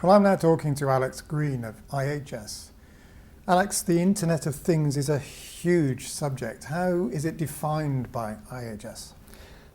Well, I'm now talking to Alex Green of IHS. Alex, the Internet of Things is a huge subject. How is it defined by IHS?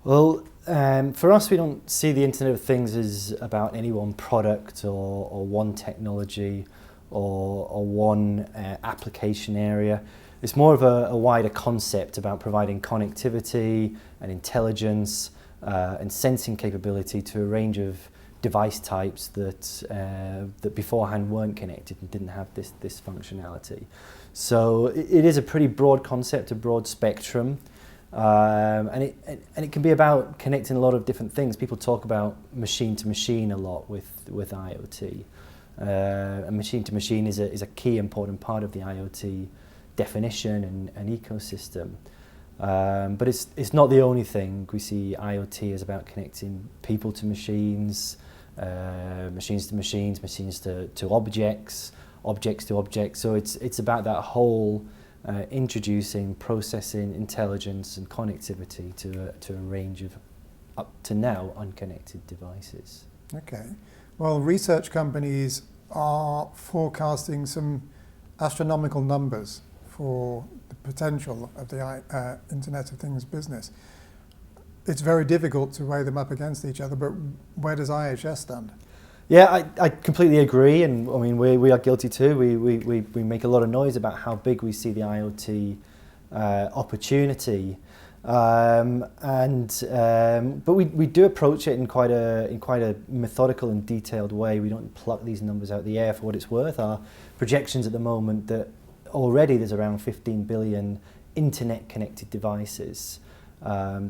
Well, for us, we don't see the Internet of Things as about any one product or one technology or one application area. It's more of a wider concept about providing connectivity and intelligence and sensing capability to a range of device types that beforehand weren't connected and didn't have this functionality. So it is a pretty broad concept, a broad spectrum, and it can be about connecting a lot of different things. People talk about machine to machine a lot with IoT. And machine to machine is a key important part of the IoT definition and ecosystem. But it's not the only thing. We see IoT as about connecting people to machines, machines to machines, machines to objects, objects to objects. So it's about that whole introducing, processing, intelligence and connectivity to a range of up to now unconnected devices. Okay. Well, research companies are forecasting some astronomical numbers for the potential of the Internet of Things business. It's very difficult to weigh them up against each other, but where does IHS stand? Yeah, I completely agree, and I mean we are guilty too. We make a lot of noise about how big we see the IoT opportunity, but we do approach it in quite a methodical and detailed way. We don't pluck these numbers out of the air for what it's worth. Our projections at the moment that already there's around 15 billion internet-connected devices.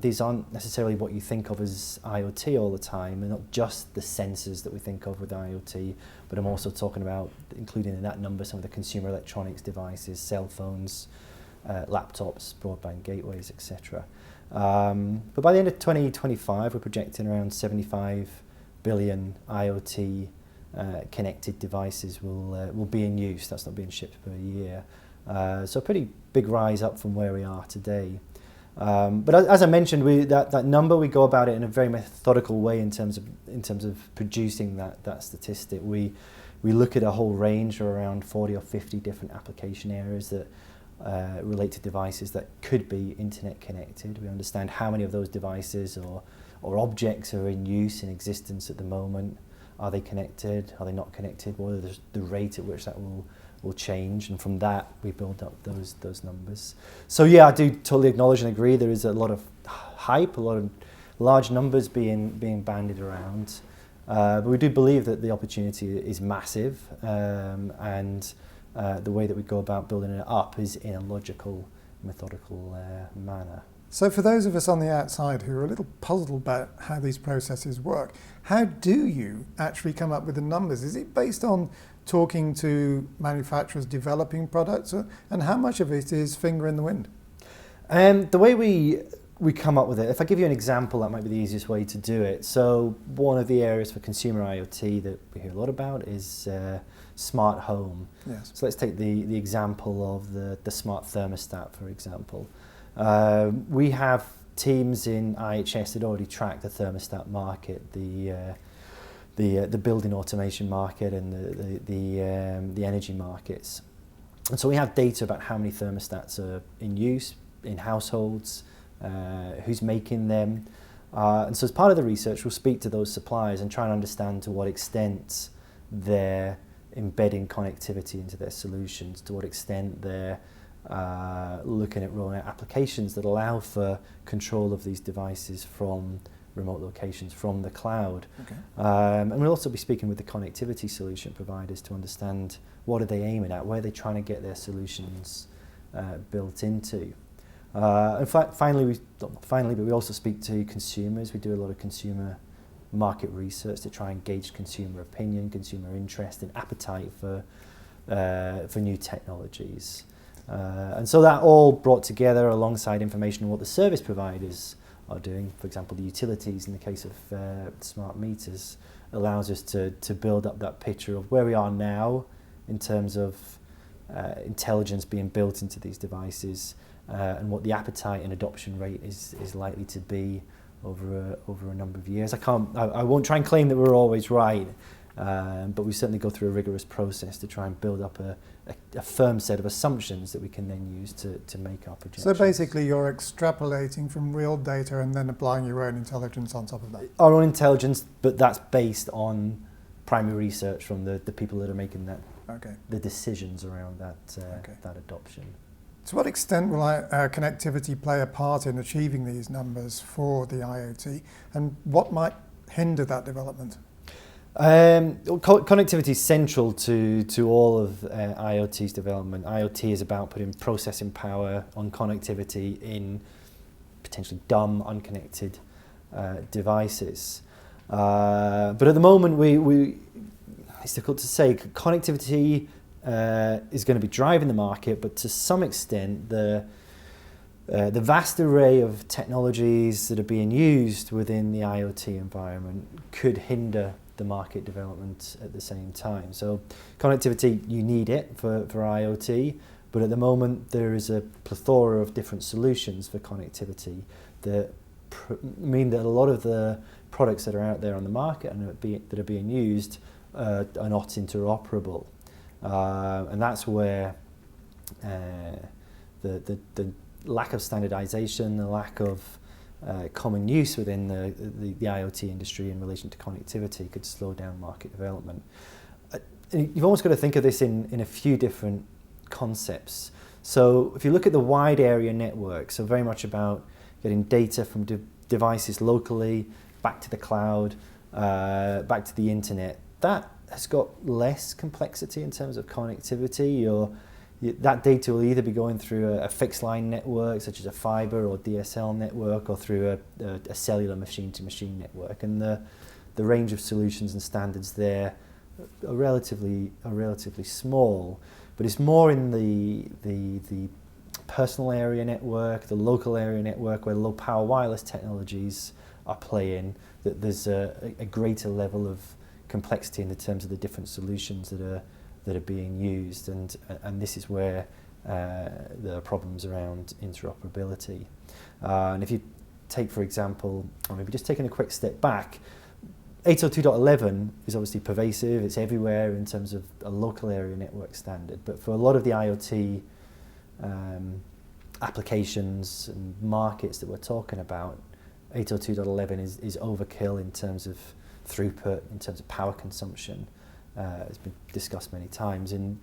These aren't necessarily what you think of as IoT all the time. They're not just the sensors that we think of with IoT, but I'm also talking about, including in that number, some of the consumer electronics devices, cell phones, laptops, broadband gateways, etc. But by the end of 2025, we're projecting around 75 billion IoT connected devices will be in use. That's not being shipped per year. So a pretty big rise up from where we are today. But as I mentioned, that number, we go about it in a very methodical way in terms of producing that statistic. We look at a whole range of around 40 or 50 different application areas that relate to devices that could be internet connected. We understand how many of those devices or objects are in use, in existence at the moment. Are they connected? Are they not connected? What are the rate at which that will change? And from that, we build up those numbers. So yeah, I do totally acknowledge and agree there is a lot of hype, a lot of large numbers being bandied around. But we do believe that the opportunity is massive, and the way that we go about building it up is in a logical, methodical manner. So for those of us on the outside who are a little puzzled about how these processes work, how do you actually come up with the numbers? Is it based on talking to manufacturers developing products, and how much of it is finger in the wind? The way we come up with it, if I give you an example, that might be the easiest way to do it. So one of the areas for consumer IoT that we hear a lot about is smart home. Yes. So let's take the example of the smart thermostat, for example. We have teams in IHS that already track the thermostat market, the building automation market and the energy markets. And so we have data about how many thermostats are in use in households, who's making them. And so as part of the research, we'll speak to those suppliers and try and understand to what extent they're embedding connectivity into their solutions, to what extent they're looking at rolling out applications that allow for control of these devices from remote locations, from the cloud. Okay. And we'll also be speaking with the connectivity solution providers to understand what are they aiming at, where are they trying to get their solutions built into. In fact, finally, but we also speak to consumers. We do a lot of consumer market research to try and gauge consumer opinion, consumer interest and appetite for new technologies. And so that all brought together alongside information on what the service providers are doing, for example, the utilities in the case of smart meters, allows us to build up that picture of where we are now in terms of intelligence being built into these devices, and what the appetite and adoption rate is likely to be over a number of years. I won't try and claim that we're always right, But we certainly go through a rigorous process to try and build up a firm set of assumptions that we can then use to make our projections. So basically you're extrapolating from real data and then applying your own intelligence on top of that? Our own intelligence, but that's based on primary research from the people that are making the decisions around that adoption. To what extent will connectivity play a part in achieving these numbers for the IoT, and what might hinder that development? Connectivity is central to all of IoT's development. IoT is about putting processing power on connectivity in potentially dumb, unconnected devices. But at the moment, it's difficult to say. Connectivity is going to be driving the market, but to some extent, the vast array of technologies that are being used within the IoT environment could hinder the market development at the same time. So connectivity, you need it for IoT, but at the moment there is a plethora of different solutions for connectivity that mean that a lot of the products that are out there on the market and that are being used are not interoperable. And that's where the lack of standardization, the lack of common use within the IoT industry in relation to connectivity could slow down market development. You've almost got to think of this in a few different concepts. So if you look at the wide area network, so very much about getting data from devices locally, back to the cloud, back to the internet, that has got less complexity in terms of connectivity. That data will either be going through a fixed line network, such as a fiber or DSL network, or through a cellular machine-to-machine network. And the range of solutions and standards there are relatively small. But it's more in the personal area network, the local area network, where low power wireless technologies are playing, that there's a greater level of complexity in the terms of the different solutions that are being used, and this is where there are problems around interoperability. And if you take, for example, or maybe just taking a quick step back, 802.11 is obviously pervasive, it's everywhere in terms of a local area network standard, but for a lot of the IoT applications and markets that we're talking about, 802.11 is overkill in terms of throughput, in terms of power consumption. It's been discussed many times, and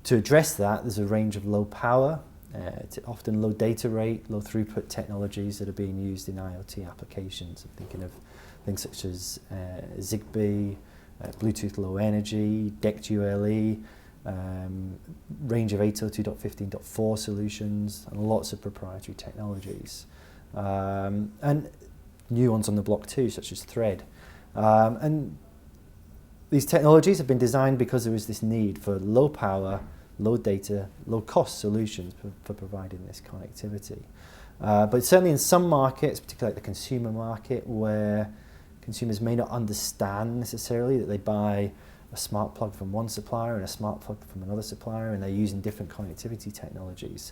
to address that there's a range of low power, often low data rate, low throughput technologies that are being used in IoT applications. I'm thinking of things such as Zigbee, Bluetooth Low Energy, DECT ULE, range of 802.15.4 solutions, and lots of proprietary technologies. And new ones on the block too, such as Thread. And these technologies have been designed because there is this need for low power, low data, low cost solutions for providing this connectivity. But certainly in some markets, particularly like the consumer market, where consumers may not understand necessarily that they buy a smart plug from one supplier and a smart plug from another supplier, and they're using different connectivity technologies,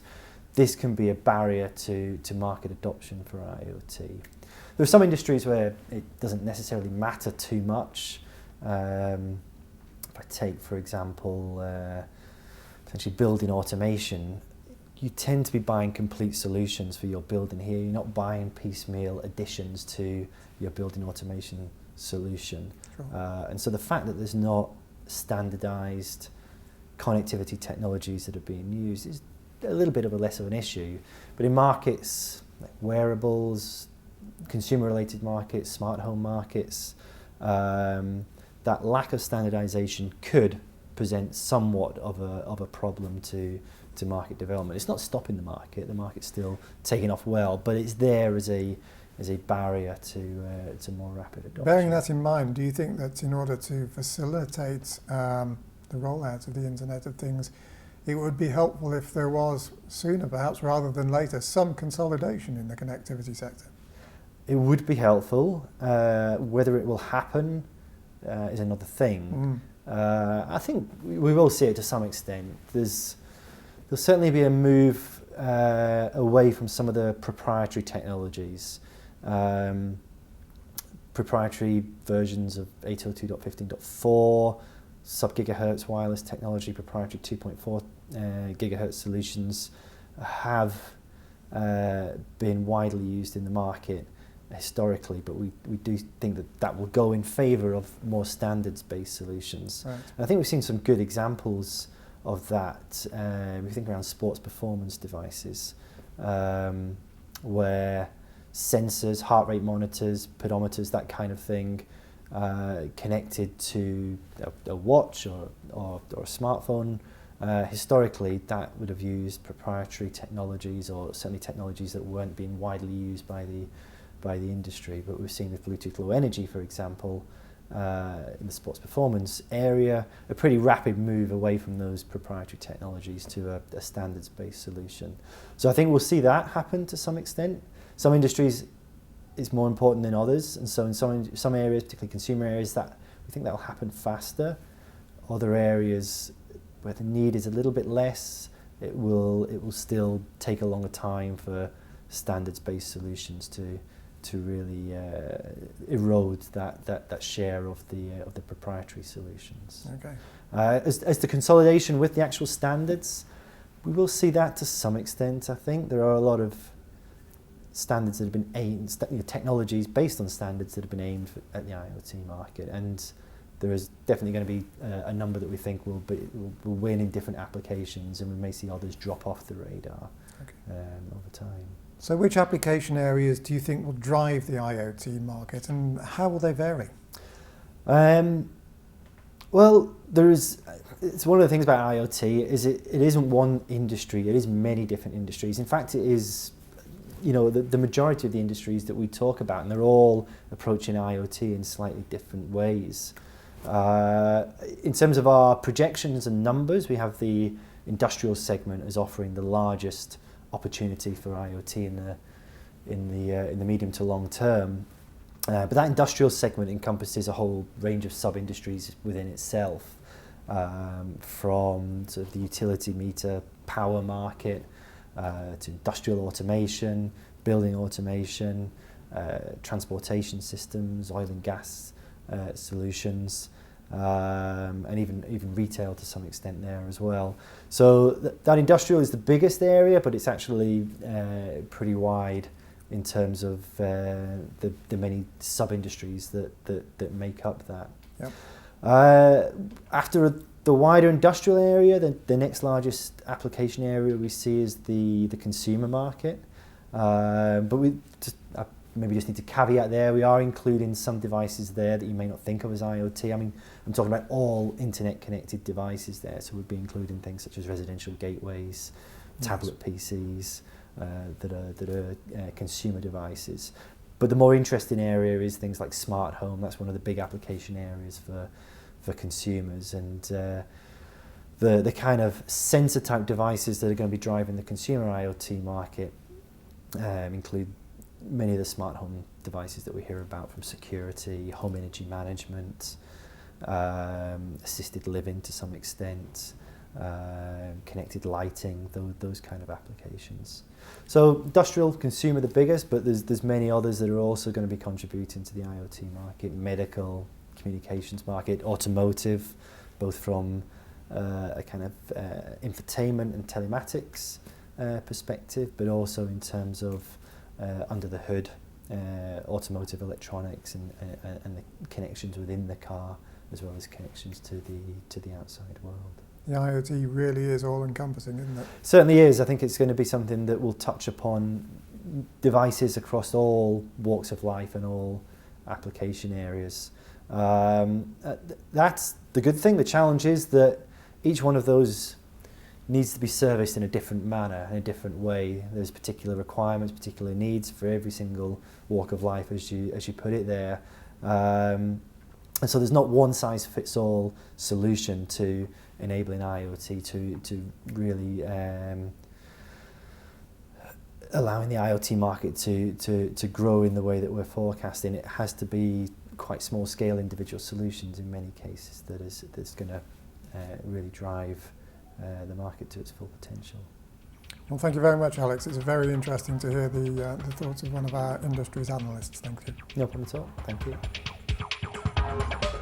this can be a barrier to market adoption for IoT. There are some industries where it doesn't necessarily matter too much. If I take, for example, potentially building automation, you tend to be buying complete solutions for your building here. You're not buying piecemeal additions to your building automation solution. Sure. And so the fact that there's not standardized connectivity technologies that are being used is a little bit of a less of an issue. But in markets like wearables, consumer-related markets, smart home markets, that lack of standardization could present somewhat of a problem to market development. It's not stopping the market's still taking off well, but it's there as a barrier to more rapid adoption. Bearing that in mind, do you think that in order to facilitate the rollout of the Internet of Things, it would be helpful if there was sooner, perhaps rather than later, some consolidation in the connectivity sector? It would be helpful. Whether it will happen is another thing. I think we will see it to some extent. There'll certainly be a move away from some of the proprietary technologies. proprietary versions of 802.15.4, sub-gigahertz wireless technology, proprietary 2.4 gigahertz solutions have been widely used in the market historically, but we do think that will go in favour of more standards-based solutions. Right. And I think we've seen some good examples of that. We think around sports performance devices, where sensors, heart rate monitors, pedometers, that kind of thing, connected to a watch or a smartphone. Historically, that would have used proprietary technologies, or certainly technologies that weren't being widely used by the industry. But we've seen with Bluetooth Low Energy, for example, in the sports performance area, a pretty rapid move away from those proprietary technologies to a standards-based solution. So I think we'll see that happen to some extent. Some industries is more important than others, and so in some areas, particularly consumer areas, that we think that will happen faster. Other areas where the need is a little bit less, it will still take a longer time for standards-based solutions to really erode that share of the proprietary solutions. Okay. As the consolidation with the actual standards, we will see that to some extent. I think there are a lot of standards that have been aimed, technologies based on standards that have been aimed at the IoT market, and there is definitely going to be a number that we think will win in different applications, and we may see others drop off the radar over time. So which application areas do you think will drive the IoT market, and how will they vary? Well, it's one of the things about IoT is it isn't one industry, it is many different industries. In fact, it is, the majority of the industries that we talk about, and they're all approaching IoT in slightly different ways. In terms of our projections and numbers, we have the industrial segment as offering the largest opportunity for IoT in the medium to long term. But that industrial segment encompasses a whole range of sub-industries within itself, from sort of the utility meter power market to industrial automation, building automation, transportation systems, oil and gas solutions, and even retail to some extent there as well. So that industrial is the biggest area, but it's actually pretty wide in terms of the many sub-industries that make up that. Yep. After the wider industrial area, the next largest application area we see is the consumer market. But we maybe just need to caveat there, we are including some devices there that you may not think of as IoT. I mean, I'm talking about all internet connected devices there, so we'd be including things such as residential gateways, tablet PCs, that are consumer devices. But the more interesting area is things like smart home. That's one of the big application areas for consumers, and the kind of sensor type devices that are going to be driving the consumer IoT market include many of the smart home devices that we hear about, from security, home energy management, assisted living to some extent, connected lighting, those kind of applications. So industrial, consumer the biggest, but there's many others that are also going to be contributing to the IoT market: medical, communications market, automotive, both from a kind of infotainment and telematics perspective, but also in terms of under the hood, automotive electronics and the connections within the car, as well as connections to the outside world. The IoT really is all-encompassing, isn't it? Certainly is. I think it's going to be something that will touch upon devices across all walks of life and all application areas. That's the good thing. The challenge is that each one of those needs to be serviced in a different manner, in a different way. There's particular requirements, particular needs for every single walk of life, as you put it there. And so there's not one size fits all solution to enabling IoT to really allowing the IoT market to grow in the way that we're forecasting. It has to be quite small scale individual solutions in many cases that's going to really drive the market to its full potential. Well, thank you very much, Alex. It's very interesting to hear the thoughts of one of our industry's analysts. Thank you. No problem at all. Thank you.